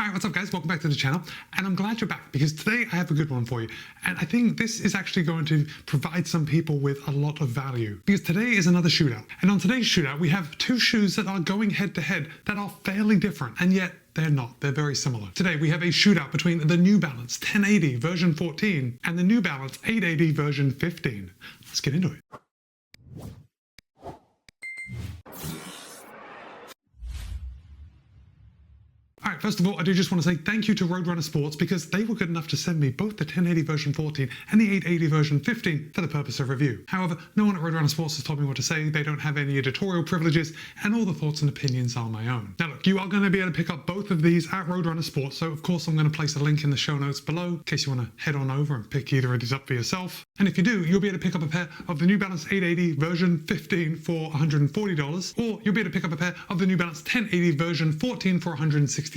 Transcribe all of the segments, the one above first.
Alright, what's up guys? Welcome back to the channel, and I'm glad you're back because today I have a good one for you. And I think this is actually going to provide some people with a lot of value because today is another shootout. And on today's shootout, we have two shoes that are going head to head that are fairly different, and yet they're not. They're very similar. Today we have a shootout between the New Balance 1080 version 14 and the New Balance 880 version 15. Let's get into it. Alright, first of all, I do just want to say thank you to Roadrunner Sports because they were good enough to send me both the 1080 version 14 and the 880 version 15 for the purpose of review. However, no one at Roadrunner Sports has told me what to say, they don't have any editorial privileges, and all the thoughts and opinions are my own. Now look, you are going to be able to pick up both of these at Roadrunner Sports, so of course I'm going to place a link in the show notes below in case you want to head on over and pick either of these up for yourself. And if you do, you'll be able to pick up a pair of the New Balance 880 version 15 for $140, or you'll be able to pick up a pair of the New Balance 1080 version 14 for $165.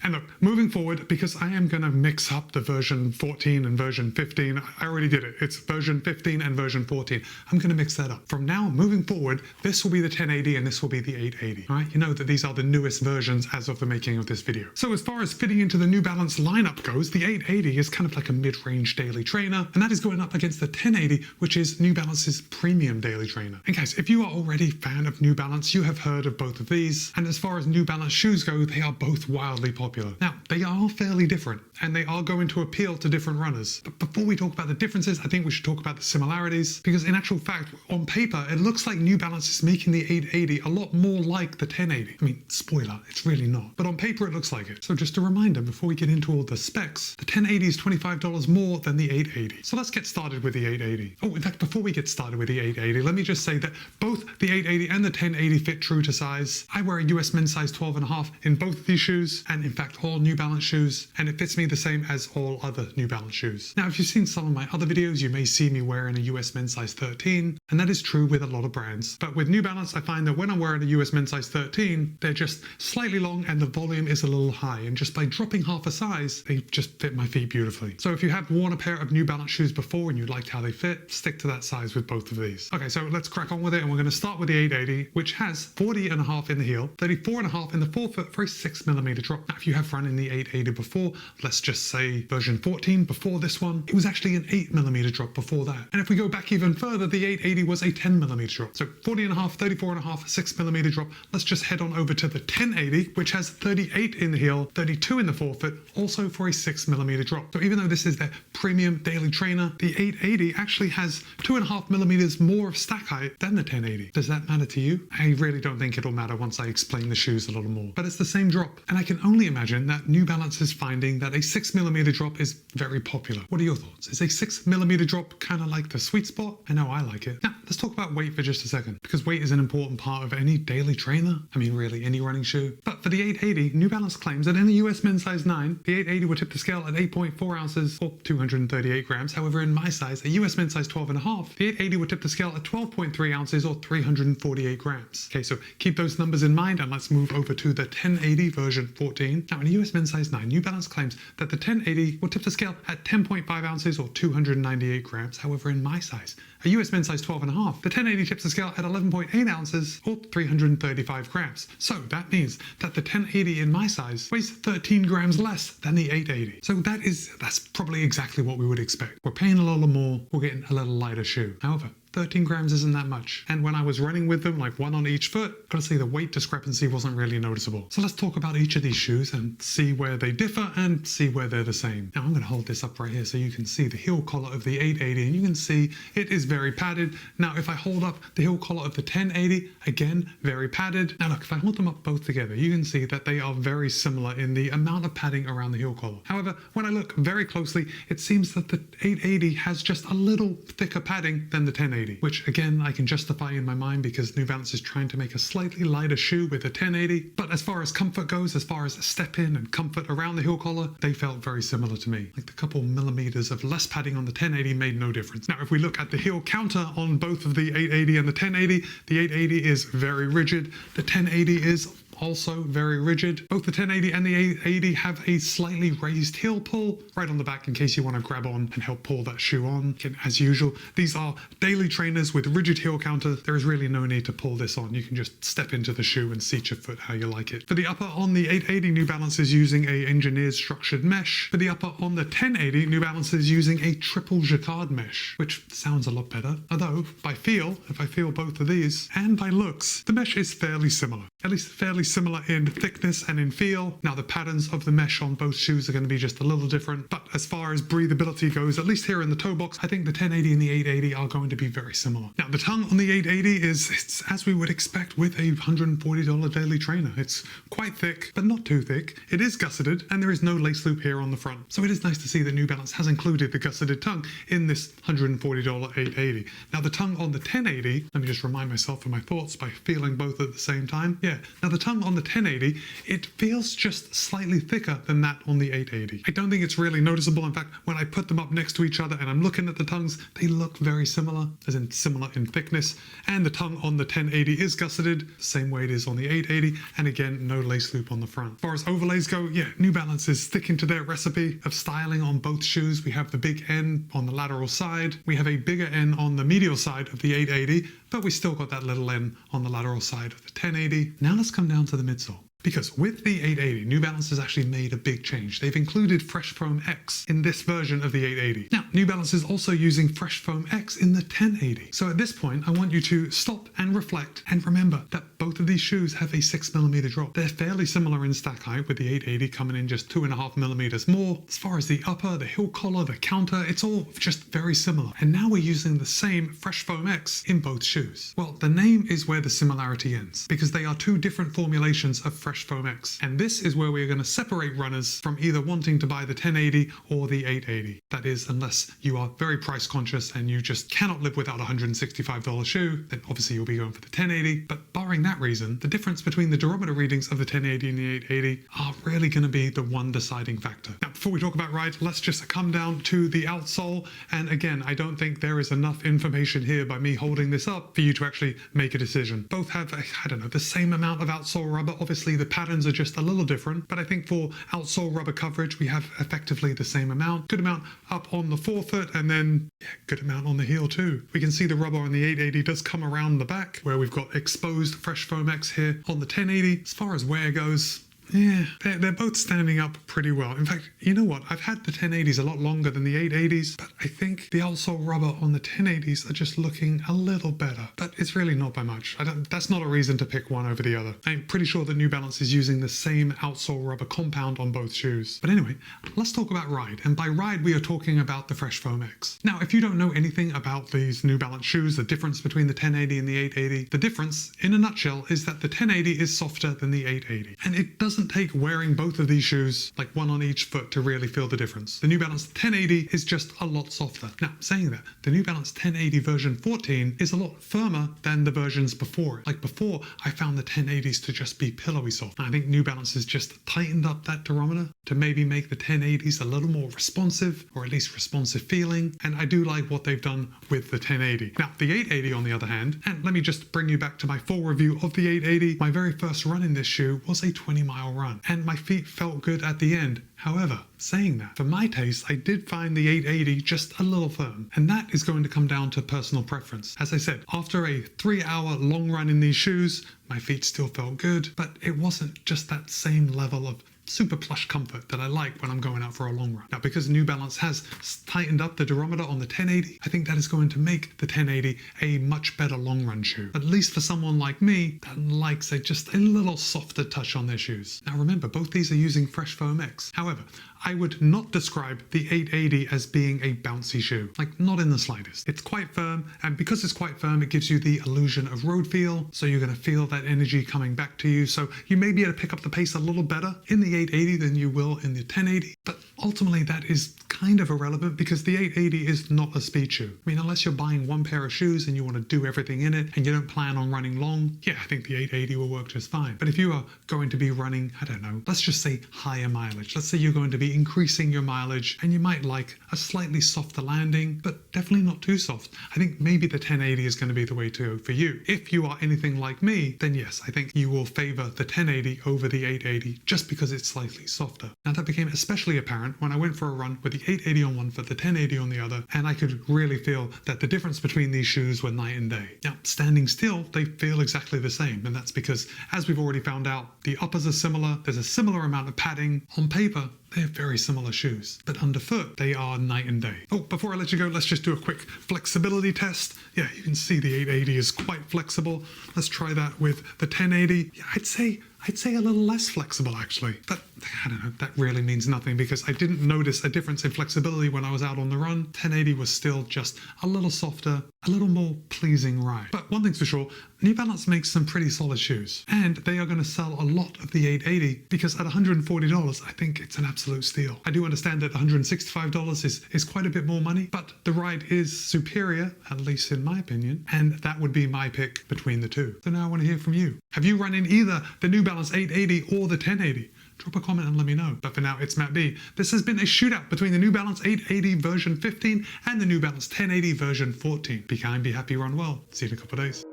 And look, moving forward, because I am going to mix up the version 14 and version 15, I already did it. It's version 15 and version 14. I'm going to mix that up. From now moving forward, this will be the 1080 and this will be the 880. All right, you know that these are the newest versions as of the making of this video. So as far as fitting into the New Balance lineup goes, the 880 is kind of like a mid-range daily trainer, and that is going up against the 1080, which is New Balance's premium daily trainer. And guys, if you are already a fan of New Balance, you have heard of both of these. And as far as New Balance shoes go, they are both wildly popular. Now, they are fairly different, and they are going to appeal to different runners. But before we talk about the differences, I think we should talk about the similarities, because in actual fact, on paper, it looks like New Balance is making the 880 a lot more like the 1080. I mean, spoiler, it's really not. But on paper, it looks like it. So just a reminder, before we get into all the specs, the 1080 is $25 more than the 880. So let's get started with the 880. Oh, in fact, before we get started with the 880, let me just say that both the 880 and the 1080 fit true to size. I wear a US men's size 12.5 in both of these shoes, and in fact, all New Balance shoes, and it fits me the same as all other New Balance shoes. Now, if you've seen some of my other videos, you may see me wearing a US men's size 13, and that is true with a lot of brands. But with New Balance, I find that when I'm wearing a US men's size 13, they're just slightly long and the volume is a little high, and just by dropping half a size, they just fit my feet beautifully. So if you have worn a pair of New Balance shoes before and you liked how they fit, stick to that size with both of these. Okay, so let's crack on with it, and we're going to start with the 880, which has 40.5 in the heel, 34.5 in the forefoot for a 6mm drop. Now, if you have run in the 880 before, let's just say version 14 before this one, it was actually an 8mm drop before that. And if we go back even further, the 880 was a 10mm drop. So 40.5, 34.5, 6mm drop. Let's just head on over to the 1080, which has 38 in the heel, 32 in the forefoot, also for a 6mm drop. So even though this is their premium daily trainer, the 880 actually has 2.5mm more of stack height than the 1080. Does that matter to you? I really don't think it'll matter once I explain the shoes a little more. But it's the same drop, and I can only imagine that New Balance is finding that a 6mm drop is very popular. What are your thoughts? Is a 6mm drop kind of like the sweet spot? I know I like it. Now, let's talk about weight for just a second, because weight is an important part of any daily trainer. I mean, really, any running shoe. But for the 880, New Balance claims that in a US men's size 9, the 880 will tip the scale at 8.4 ounces or 238 grams. However, in my size, a US men's size 12.5, the 880 will tip the scale at 12.3 ounces or 348 grams. Okay, so keep those numbers in mind, and let's move over to the 1080 version 14. Now, in a US men's size 9, New Balance claims that the 1080 will tip the scale at 10.5 ounces or 298 grams. However, in my size, a US men's size 12.5, the 1080 tips the scale at 11.8 ounces or 335 grams. So that means that the 1080 in my size weighs 13 grams less than the 880. So that's probably exactly what we would expect. We're paying a little more, we're getting a little lighter shoe. However, 13 grams isn't that much. And when I was running with them, like one on each foot, honestly, the weight discrepancy wasn't really noticeable. So let's talk about each of these shoes and see where they differ and see where they're the same. Now I'm going to hold this up right here so you can see the heel collar of the 880, and you can see it is very padded. Now, if I hold up the heel collar of the 1080, again, very padded. Now look, if I hold them up both together, you can see that they are very similar in the amount of padding around the heel collar. However, when I look very closely, it seems that the 880 has just a little thicker padding than the 1080. Which again, I can justify in my mind because New Balance is trying to make a slightly lighter shoe with a 1080. But as far as comfort goes, as far as step in and comfort around the heel collar, they felt very similar to me. Like the couple millimeters of less padding on the 1080 made no difference. Now, if we look at the heel counter on both of the 880 and the 1080, the 880 is very rigid. The 1080 is also very rigid. Both the 1080 and the 880 have a slightly raised heel pull right on the back in case you want to grab on and help pull that shoe on. Again, as usual, these are daily trainers with rigid heel counters. There is really no need to pull this on. You can just step into the shoe and seat your foot how you like it. For the upper on the 880, New Balance is using a engineered structured mesh. For the upper on the 1080, New Balance is using a triple jacquard mesh, which sounds a lot better. Although, by feel, if I feel both of these, and by looks, the mesh is fairly similar. At least fairly similar in thickness and in feel. Now, the patterns of the mesh on both shoes are going to be just a little different, but as far as breathability goes, at least here in the toe box, I think the 1080 and the 880 are going to be very similar. Now, the tongue on the 880 it's as we would expect with a $140 daily trainer. It's quite thick, but not too thick. It is gusseted, and there is no lace loop here on the front. So it is nice to see that New Balance has included the gusseted tongue in this $140 880. Now, the tongue on the 1080, let me just remind myself of my thoughts by feeling both at the same time. Yeah, now the tongue on the 1080, it feels just slightly thicker than that on the 880. I don't think it's really noticeable. In fact, when I put them up next to each other and I'm looking at the tongues, they look very similar, as in similar in thickness. And the tongue on the 1080 is gusseted, the same way it is on the 880, and again, no lace loop on the front. As far as overlays go, yeah, New Balance is sticking to their recipe of styling on both shoes. We have the big N on the lateral side, we have a bigger N on the medial side of the 880, but we still got that little N on the lateral side of the 1080. Now let's come down to the midsole. Because with the 880, New Balance has actually made a big change. They've included Fresh Foam X in this version of the 880. Now, New Balance is also using Fresh Foam X in the 1080. So at this point, I want you to stop and reflect and remember that both of these shoes have a 6mm drop. They're fairly similar in stack height, with the 880 coming in just 2.5mm more. As far as the upper, the heel collar, the counter, it's all just very similar. And now we're using the same Fresh Foam X in both shoes. Well, the name is where the similarity ends, because they are two different formulations of Fresh Foam X. And this is where we're going to separate runners from either wanting to buy the 1080 or the 880. That is, unless you are very price conscious and you just cannot live without a $165 shoe, then obviously you'll be going for the 1080. But barring that reason, the difference between the durometer readings of the 1080 and the 880 are really going to be the one deciding factor. Now, before we talk about ride, let's just come down to the outsole. And again, I don't think there is enough information here by me holding this up for you to actually make a decision. Both have, I don't know, the same amount of outsole rubber. Obviously, the patterns are just a little different, but I think for outsole rubber coverage, we have effectively the same amount. Good amount up on the forefoot, and then good amount on the heel too. We can see the rubber on the 880 does come around the back, where we've got exposed Fresh Foam X here. On the 1080, as far as wear goes, yeah, they're both standing up pretty well. In fact, you know what? I've had the 1080s a lot longer than the 880s, but I think the outsole rubber on the 1080s are just looking a little better. But it's really not by much. That's not a reason to pick one over the other. I'm pretty sure that New Balance is using the same outsole rubber compound on both shoes. But anyway, let's talk about ride. And by ride, we are talking about the Fresh Foam X. Now, if you don't know anything about these New Balance shoes, the difference between the 1080 and the 880, the difference, in a nutshell, is that the 1080 is softer than the 880. And it doesn't take wearing both of these shoes, like one on each foot, to really feel the difference. The New Balance 1080 is just a lot softer. Now, saying that, the New Balance 1080 version 14 is a lot firmer than the versions before it. Like before, I found the 1080s to just be pillowy soft. And I think New Balance has just tightened up that durometer to maybe make the 1080s a little more responsive, or at least responsive feeling. And I do like what they've done with the 1080. Now, the 880 on the other hand, and let me just bring you back to my full review of the 880. My very first run in this shoe was a 20-mile run, and my feet felt good at the end. However, saying that, for my taste, I did find the 880 just a little firm, and that is going to come down to personal preference. As I said, after a 3-hour long run in these shoes, my feet still felt good, but it wasn't just that same level of super plush comfort that I like when I'm going out for a long run. Now, because New Balance has tightened up the durometer on the 1080, I think that is going to make the 1080 a much better long run shoe. At least for someone like me that likes just a little softer touch on their shoes. Now remember, both these are using Fresh Foam X. However, I would not describe the 880 as being a bouncy shoe, like not in the slightest. It's quite firm, and because it's quite firm, it gives you the illusion of road feel, so you're going to feel that energy coming back to you, so you may be able to pick up the pace a little better in the 880 than you will in the 1080, but ultimately that is kind of irrelevant because the 880 is not a speed shoe. I mean, unless you're buying one pair of shoes and you want to do everything in it and you don't plan on running long, yeah, I think the 880 will work just fine. But if you are going to be running, I don't know, let's just say higher mileage. Let's say you're going to be increasing your mileage and you might like a slightly softer landing, but definitely not too soft. I think maybe the 1080 is going to be the way to go for you. If you are anything like me, then yes, I think you will favor the 1080 over the 880 just because it's slightly softer. Now that became especially apparent when I went for a run with the 880 on one foot, the 1080 on the other, and I could really feel that the difference between these shoes were night and day. Now, standing still, they feel exactly the same, and that's because, as we've already found out, the uppers are similar, there's a similar amount of padding. On paper, they're very similar shoes, but underfoot, they are night and day. Oh, before I let you go, let's just do a quick flexibility test. Yeah, you can see the 880 is quite flexible. Let's try that with the 1080. Yeah, I'd say a little less flexible actually, but I don't know, that really means nothing because I didn't notice a difference in flexibility when I was out on the run. 1080 was still just a little softer, a little more pleasing ride. But one thing's for sure, New Balance makes some pretty solid shoes, and they are going to sell a lot of the 880 because at $140, I think it's an absolute steal. I do understand that $165 is quite a bit more money, but the ride is superior, at least in my opinion, and that would be my pick between the two. So now I want to hear from you. Have you run in either the New Balance 880 or the 1080? Drop a comment and let me know. But for now, it's Matt B. This has been a shootout between the New Balance 880 version 15 and the New Balance 1080 version 14. Be kind, be happy, run well. See you in a couple of days.